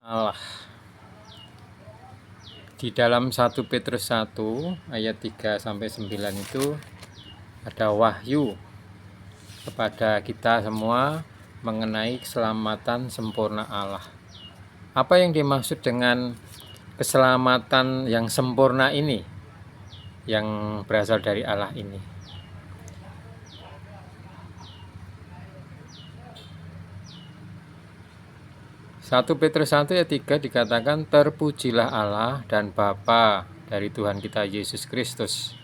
Allah. Di dalam 1 Petrus 1 ayat 3 sampai 9 itu ada wahyu kepada kita semua mengenai keselamatan sempurna Allah. Apa yang dimaksud dengan keselamatan yang sempurna ini, yang berasal dari Allah ini? Satu Petrus 1 ayat 3 dikatakan, terpujilah Allah dan Bapa dari Tuhan kita Yesus Kristus,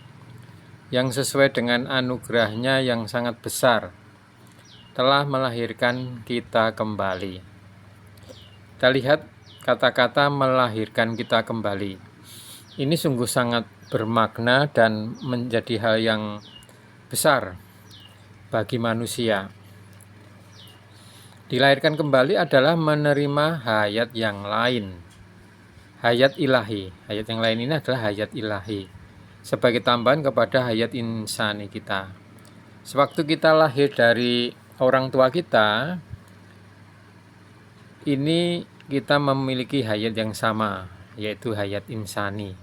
yang sesuai dengan anugerahnya yang sangat besar, telah melahirkan kita kembali. Kita lihat kata-kata melahirkan kita kembali. Ini sungguh sangat bermakna dan menjadi hal yang besar bagi manusia. Dilahirkan kembali adalah menerima hayat yang lain, hayat ilahi. Hayat yang lain ini adalah hayat ilahi, sebagai tambahan kepada hayat insani kita. Sewaktu kita lahir dari orang tua kita, ini kita memiliki hayat yang sama, yaitu hayat insani.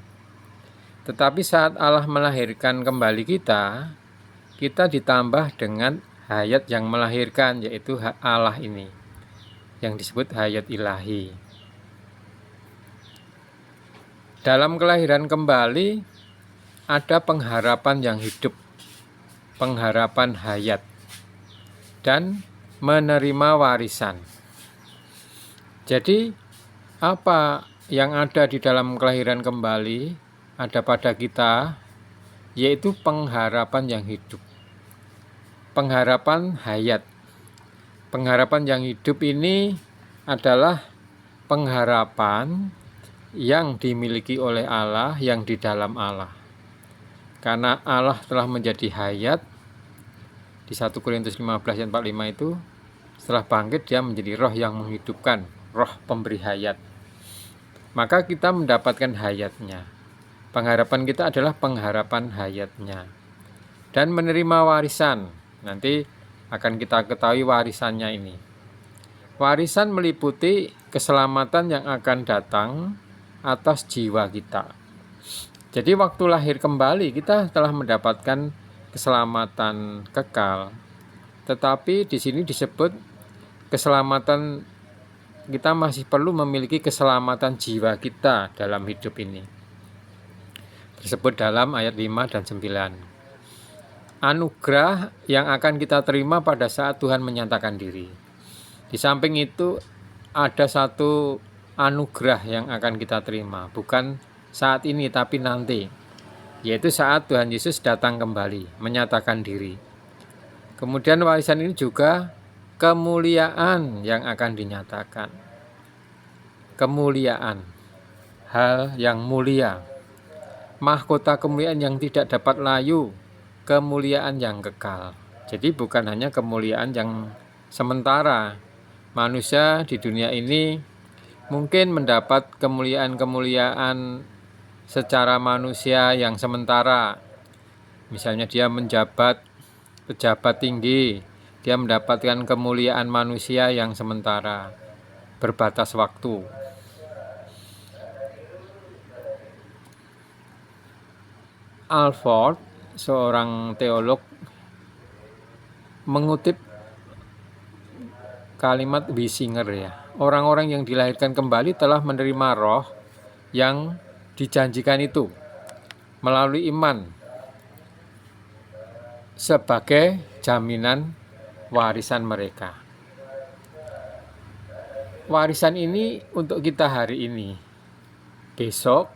Tetapi saat Allah melahirkan kembali kita ditambah dengan hayat yang melahirkan, yaitu Allah ini, yang disebut hayat ilahi. Dalam kelahiran kembali ada pengharapan yang hidup, pengharapan hayat, dan menerima warisan. Jadi apa yang ada di dalam kelahiran kembali ada pada kita, yaitu pengharapan yang hidup, pengharapan hayat. Pengharapan yang hidup ini adalah pengharapan yang dimiliki oleh Allah, yang di dalam Allah. Karena Allah telah menjadi hayat, di 1 Korintus 15 ayat 45 itu, setelah bangkit dia menjadi roh yang menghidupkan, roh pemberi hayat. Maka kita mendapatkan hayatnya. Pengharapan kita adalah pengharapan hayatnya. Dan menerima warisan. Nanti akan kita ketahui warisannya ini. Warisan meliputi keselamatan yang akan datang atas jiwa kita. Jadi waktu lahir kembali kita telah mendapatkan keselamatan kekal. Tetapi di sini disebut keselamatan, kita masih perlu memiliki keselamatan jiwa kita dalam hidup ini. Disebut dalam ayat 5 dan 9. Anugerah yang akan kita terima pada saat Tuhan menyatakan diri. Di samping itu ada satu anugerah yang akan kita terima, bukan saat ini tapi nanti, yaitu saat Tuhan Yesus datang kembali menyatakan diri. Kemudian warisan ini juga kemuliaan yang akan dinyatakan. Kemuliaan, hal yang mulia, mahkota kemuliaan yang tidak dapat layu, kemuliaan yang kekal. Jadi bukan hanya kemuliaan yang sementara. Manusia di dunia ini mungkin mendapat kemuliaan-kemuliaan secara manusia yang sementara. Misalnya dia menjabat pejabat tinggi, dia mendapatkan kemuliaan manusia yang sementara, berbatas waktu. Alford, seorang teolog, mengutip kalimat Wisinger, ya, orang-orang yang dilahirkan kembali telah menerima roh yang dijanjikan itu melalui iman sebagai jaminan warisan mereka. Warisan ini untuk kita hari ini, besok,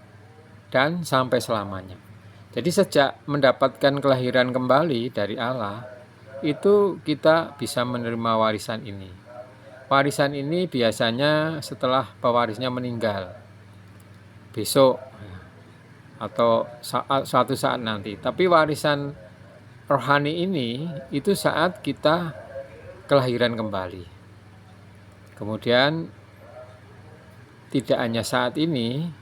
dan sampai selamanya. Jadi sejak mendapatkan kelahiran kembali dari Allah, itu kita bisa menerima warisan ini. Warisan ini biasanya setelah pewarisnya meninggal, besok atau suatu saat nanti. Tapi warisan rohani ini itu saat kita kelahiran kembali. Kemudian tidak hanya saat ini,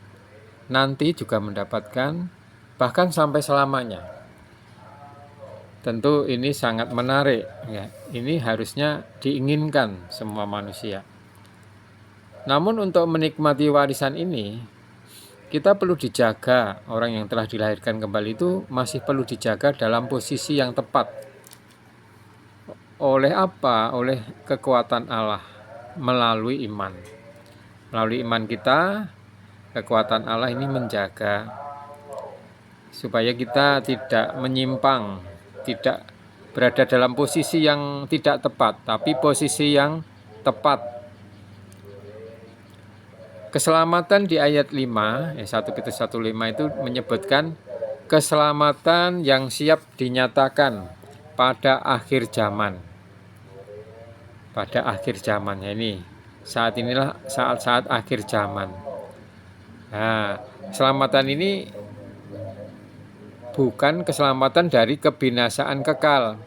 nanti juga mendapatkan, bahkan sampai selamanya. Tentu ini sangat menarik, ya. Ini harusnya diinginkan semua manusia. Namun untuk menikmati warisan ini, kita perlu dijaga. Orang yang telah dilahirkan kembali itu masih perlu dijaga dalam posisi yang tepat. Oleh apa? Oleh kekuatan Allah melalui iman. Melalui iman kita, kekuatan Allah ini menjaga supaya kita tidak menyimpang, tidak berada dalam posisi yang tidak tepat, tapi posisi yang tepat. Keselamatan di ayat 5, 1 Petrus 1:5 itu menyebutkan keselamatan yang siap dinyatakan pada akhir zaman. Pada akhir zaman, ini saat inilah saat-saat akhir zaman. Nah, keselamatan ini bukan keselamatan dari kebinasaan kekal,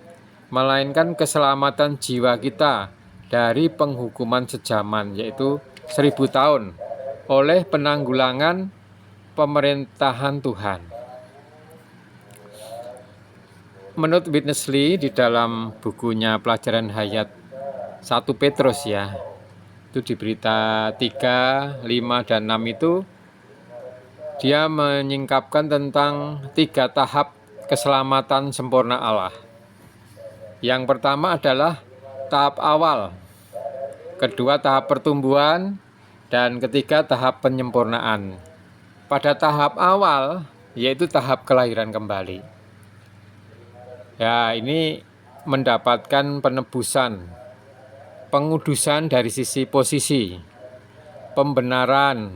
melainkan keselamatan jiwa kita dari penghukuman sejaman, yaitu 1000 tahun oleh penanggulangan pemerintahan Tuhan. Menurut Witness Lee di dalam bukunya Pelajaran Hayat 1 Petrus ya, itu di berita 3, 5, dan 6 itu dia menyingkapkan tentang 3 tahap keselamatan sempurna Allah. Yang pertama adalah tahap awal, kedua tahap pertumbuhan, dan ketiga tahap penyempurnaan. Pada tahap awal, yaitu tahap kelahiran kembali. Ya, ini mendapatkan penebusan, pengudusan dari sisi posisi, pembenaran,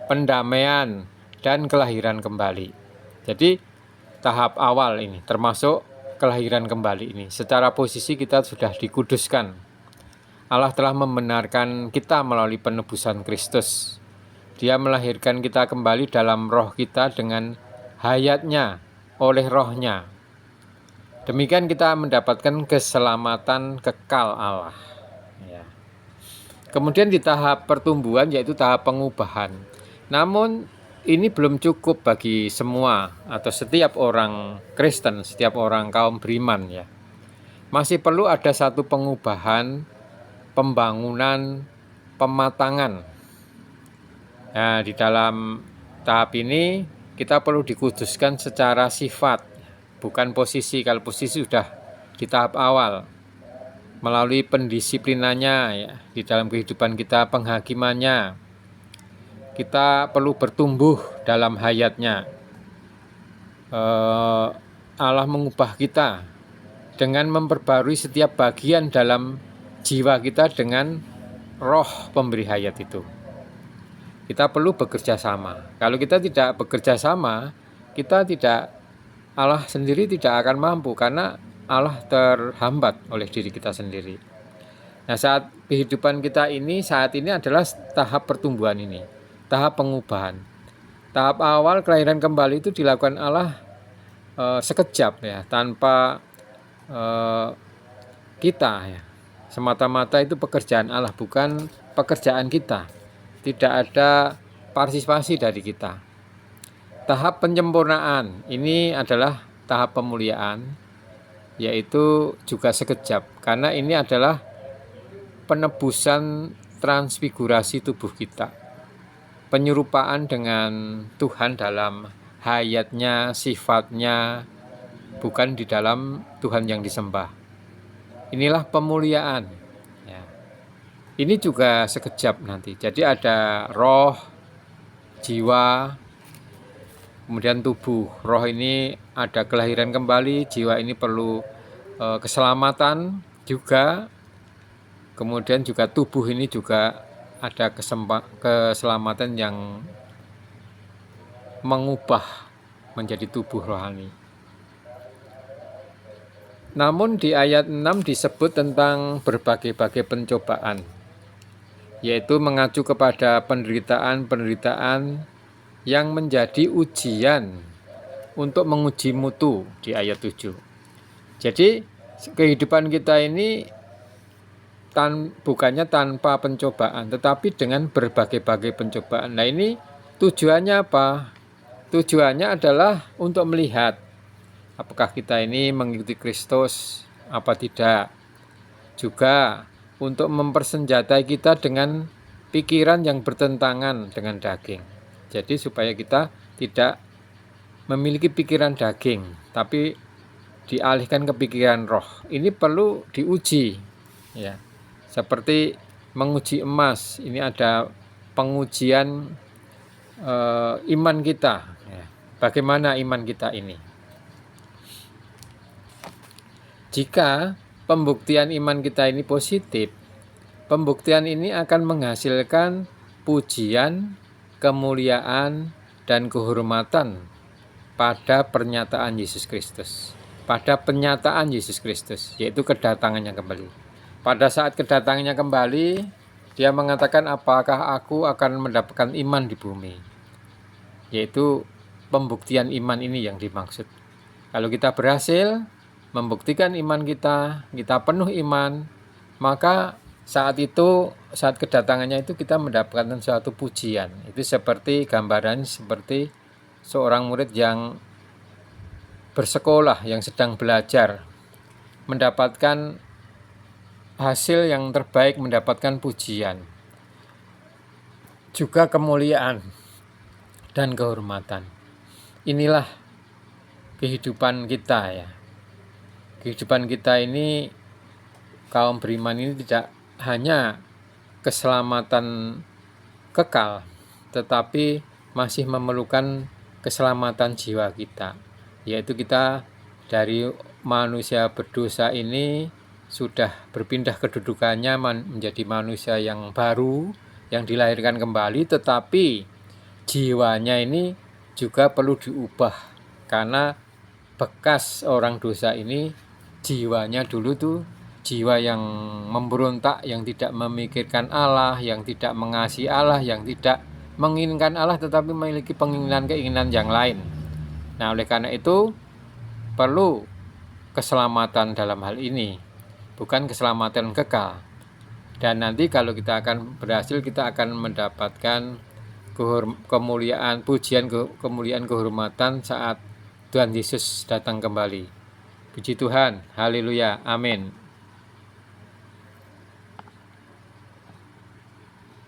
pendamaian, dan kelahiran kembali. Jadi, tahap awal ini termasuk kelahiran kembali ini. Secara posisi kita sudah dikuduskan. Allah telah membenarkan kita melalui penebusan Kristus. Dia melahirkan kita kembali dalam roh kita dengan hayatnya, oleh rohnya. Demikian kita mendapatkan keselamatan kekal Allah. Ya. Kemudian di tahap pertumbuhan, yaitu tahap pengubahan. Namun ini belum cukup bagi semua atau setiap orang Kristen, setiap orang kaum beriman ya. Masih perlu ada satu pengubahan, pembangunan, pematangan. Nah, di dalam tahap ini kita perlu dikuduskan secara sifat, bukan posisi. Kalau posisi sudah di tahap awal, melalui pendisiplinannya ya, di dalam kehidupan kita, penghakimannya, kita perlu bertumbuh dalam hayatnya. Allah mengubah kita dengan memperbarui setiap bagian dalam jiwa kita dengan roh pemberi hayat itu. Kita perlu bekerja sama. Kalau kita tidak bekerja sama, Allah sendiri tidak akan mampu, karena Allah terhambat oleh diri kita sendiri. Nah, saat kehidupan kita ini saat ini adalah tahap pertumbuhan ini, tahap pengubahan. Tahap awal kelahiran kembali itu dilakukan Allah sekejap ya, tanpa kita ya. Semata-mata itu pekerjaan Allah, bukan pekerjaan kita. Tidak ada partisipasi dari kita. Tahap penyempurnaan ini adalah tahap pemuliaan, yaitu juga sekejap, karena ini adalah penebusan transfigurasi tubuh kita. Penyerupaan dengan Tuhan dalam hayatnya, sifatnya, bukan di dalam Tuhan yang disembah. Inilah pemuliaan ya. Ini juga sekejap nanti. Jadi ada roh, jiwa, kemudian tubuh. Roh ini ada kelahiran kembali, jiwa ini perlu keselamatan juga. Kemudian juga tubuh ini juga ada keselamatan yang mengubah menjadi tubuh rohani. Namun di ayat 6 disebut tentang berbagai-bagai pencobaan, yaitu mengacu kepada penderitaan-penderitaan yang menjadi ujian untuk menguji mutu di ayat 7. Jadi kehidupan kita ini bukannya tanpa pencobaan, tetapi dengan berbagai-bagai pencobaan. Nah, ini tujuannya apa? Tujuannya adalah untuk melihat apakah kita ini mengikuti Kristus apa tidak. Juga untuk mempersenjatai kita dengan pikiran yang bertentangan dengan daging. Jadi supaya kita tidak memiliki pikiran daging, tapi dialihkan ke pikiran roh. Ini perlu diuji, ya. Seperti menguji emas. Ini ada pengujian iman kita. Ya. Bagaimana iman kita ini? Jika pembuktian iman kita ini positif, pembuktian ini akan menghasilkan pujian, kemuliaan, dan kehormatan pada pernyataan Yesus Kristus. Pada penyataan Yesus Kristus, yaitu kedatangannya kembali. Pada saat kedatangannya kembali, dia mengatakan, apakah aku akan mendapatkan iman di bumi? Yaitu pembuktian iman ini yang dimaksud. Kalau kita berhasil membuktikan iman kita penuh iman, maka saat itu, saat kedatangannya itu kita mendapatkan suatu pujian. Itu seperti gambaran seperti seorang murid yang bersekolah, yang sedang belajar, mendapatkan hasil yang terbaik, mendapatkan pujian, juga kemuliaan dan kehormatan. Inilah kehidupan kita, ya. Kehidupan kita ini, kaum beriman ini, tidak hanya keselamatan kekal, tetapi masih memerlukan keselamatan jiwa kita, yaitu kita dari manusia berdosa ini sudah berpindah kedudukannya menjadi manusia yang baru, yang dilahirkan kembali, tetapi jiwanya ini juga perlu diubah, karena bekas orang dosa ini jiwanya dulu tuh jiwa yang memberontak, yang tidak memikirkan Allah, yang tidak mengasihi Allah, yang tidak menginginkan Allah, tetapi memiliki keinginan yang lain. Nah, oleh karena itu perlu keselamatan dalam hal ini, bukan keselamatan kekal. Dan nanti kalau kita akan berhasil, kita akan mendapatkan kemuliaan, pujian, kemuliaan, kehormatan saat Tuhan Yesus datang kembali. Puji Tuhan, haleluya, amin.